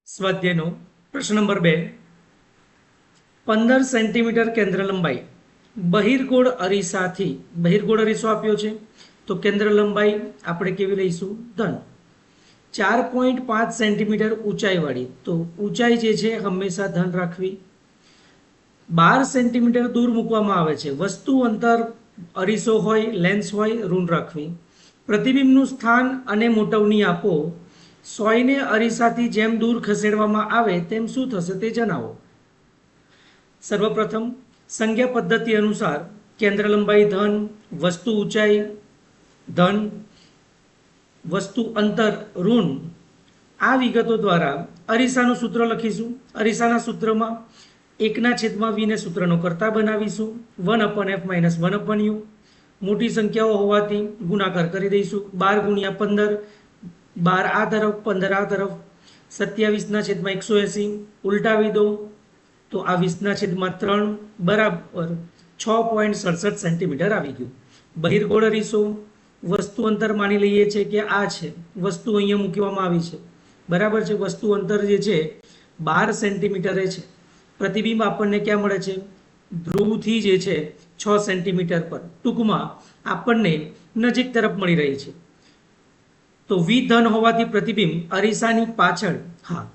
સ્વાધ્યાયનો પ્રશ્ન number 2, 15 centimetre કેન્દ્ર લંબાઈ બહિર્ગોળ અરીસાથી, બહિર્ગોળ અરીસો આપ્યો છે તો કેન્દ્ર લંબાઈ આપણે કેવી લઈશું? ધન. 4.5 સેન્ટીમીટર ઊંચાઈવાળી, તો ઊંચાઈ જે છે હંમેશા ધન રાખવી. 12 સેન્ટીમીટર દૂર મૂકવામાં આવે છે, વસ્તુ અંતર અરીસો હોય, લેન્સ હોય, ઋણ રાખવી. પ્રતિબિંબનું સ્થાન અને મોટવણી આપો. સોયને અરીસાથી જેમ દૂર ખસેડવામાં આવે તેમ શું થશે તે જણાવો. સર્વપ્રથમ સંજ્ઞા પદ્ધતિ અનુસાર કેન્દ્ર લંબાઈ ધન, વસ્તુ ઊંચાઈ ધન, વસ્તુ અંતર ઋણ, આ વિગતો દ્વારા અરીસાનું સૂત્ર લખીશું. અરીસાના સૂત્રમાં 1/v ને સૂત્રનો કર્તા બનાવીશું. 1/f - 1/u. મોટી સંખ્યાઓ હોવાથી ગુણાકાર કરી દઈશું. 12 × 15, 12 આ તરફ, 15 આ તરફ, 27/180. ઉલટાવી દો તો આ 20/3 બરાબર 6.67 સેન્ટીમીટર આવી ગયું. બહિર્ગોળ અરીસો, વસ્તુ અંતર માની લઈએ છીએ કે આ છે, વસ્તુ અહીંયા મૂકવામાં આવી છે, બરાબર છે. વસ્તુ અંતર જે છે 12 સેન્ટીમીટરે છે. પ્રતિબિંબ આપણને ક્યાં મળે છે? ધ્રુવથી જે છે 6 સેન્ટીમીટર પર, ટૂંકમાં આપણને નજીક તરફ મળી રહી છે. તો વી ધન હોવાથી પ્રતિબિંબ અરીસાની પાછળ, હા,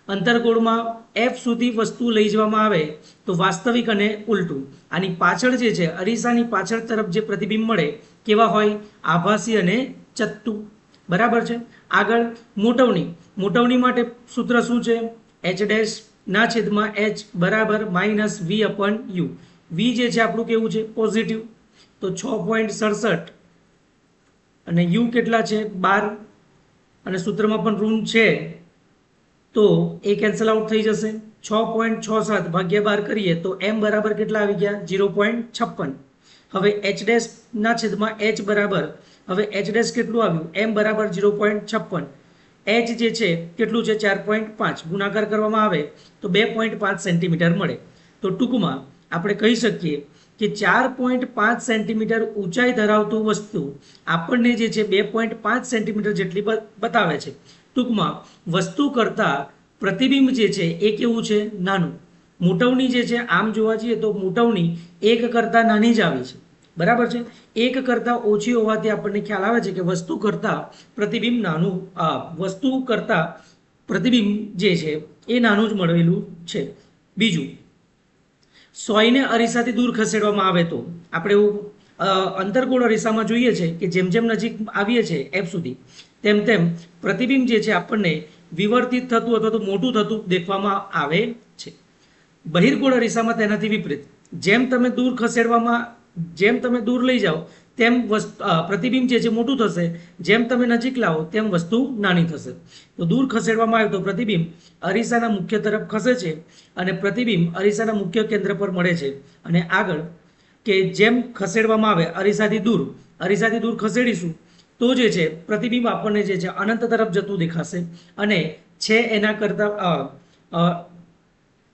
અંતરગોળમાં એફ સુધી વસ્તુ લઈ જવામાં આવે તો વાસ્તવિક અને ઉલટું. આની પાછળ જે છે, અરીસાની પાછળ તરફ જે પ્રતિબિંબ મળે કેવા હોય? આભાસી અને ચત્તુ, બરાબર છે. આગળ મોટવણી માટે સૂત્ર શું છે? h' બરાબર -v/u. વી જે છે આપણું કેવું છે? પોઝિટિવ. તો 6.67 અને યુ કેટલા છે? 12, અને સૂત્રમાં પણ ઋણ છે તો એ કેન્સલ આઉટ થઈ જશે. 6.67 ભાગ્યા 12 કરીએ તો m બરાબર કેટલા આવી ગયા? 0.56. હવે h' બરાબર, હવે h' કેટલું આવ્યું? m બરાબર 0.56. h જે છે કેટલું છે? 4.5. ગુણાકાર કરવામાં આવે તો 2.5 સેન્ટીમીટર મળે. તો ટૂંકમાં આપણે કહી શકીએ કે 4.5 સેન્ટીમીટર ઊંચાઈ ધરાવતું વસ્તુ આપણને જે છે 2.5 સેન્ટીમીટર જેટલી બતાવે છે. ટૂંકમાં વસ્તુ કરતાં પ્રતિબિંબ જે છે એ કેવું છે? નાનું. મોટવણી જે છે, આમ જોવા જઈએ તો મોટવણી 1 કરતાં નાની જ આવી છે, બરાબર છે. 1 કરતાં ઓછી હોવાથી આપણને ખ્યાલ આવે છે કે વસ્તુ કરતાં પ્રતિબિંબ નાનું, વસ્તુ કરતાં પ્રતિબિંબ જે છે એ નાનું જ મળેલું છે. બીજું, સોયને અરીસાથી દૂર ખસેડવામાં આવે તો આપણે અંતર્ગોળ અરીસામાં જોઈએ છે કે જેમ જેમ નજીક આવીએ છીએ એફ સુધી તેમ તેમ પ્રતિબિંબ જે છે આપણને વિવર્તિત થતું અથવા તો મોટું થતું દેખવામાં આવે છે. બહિર્ગોળ અરીસામાં તેનાથી વિપરીત, જેમ તમે દૂર લઈ જાઓ તેમ પ્રતિબિંબ જે છે મોટું થશે, જેમ તમે નજીક લાવો તેમ વસ્તુ નાની થશે. તો દૂર ખસેડવામાં આવે તો પ્રતિબિંબ અરીસાના મુખ્ય તરફ ખસે છે અને પ્રતિબિંબ અરીસાના મુખ્ય કેન્દ્ર પર મળે છે. અને આગળ કે જેમ ખસેડવામાં આવે અરીસાથી દૂર ખસેડીશું તો જે છે પ્રતિબિંબ આપણને જે છે અનંત તરફ જતું દેખાશે અને છે એના કરતાં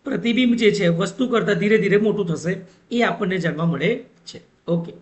પ્રતિબિંબ જે છે વસ્તુ કરતાં ધીરે ધીરે મોટું થશે, એ આપણને જાણવા મળે છે. ઓકે.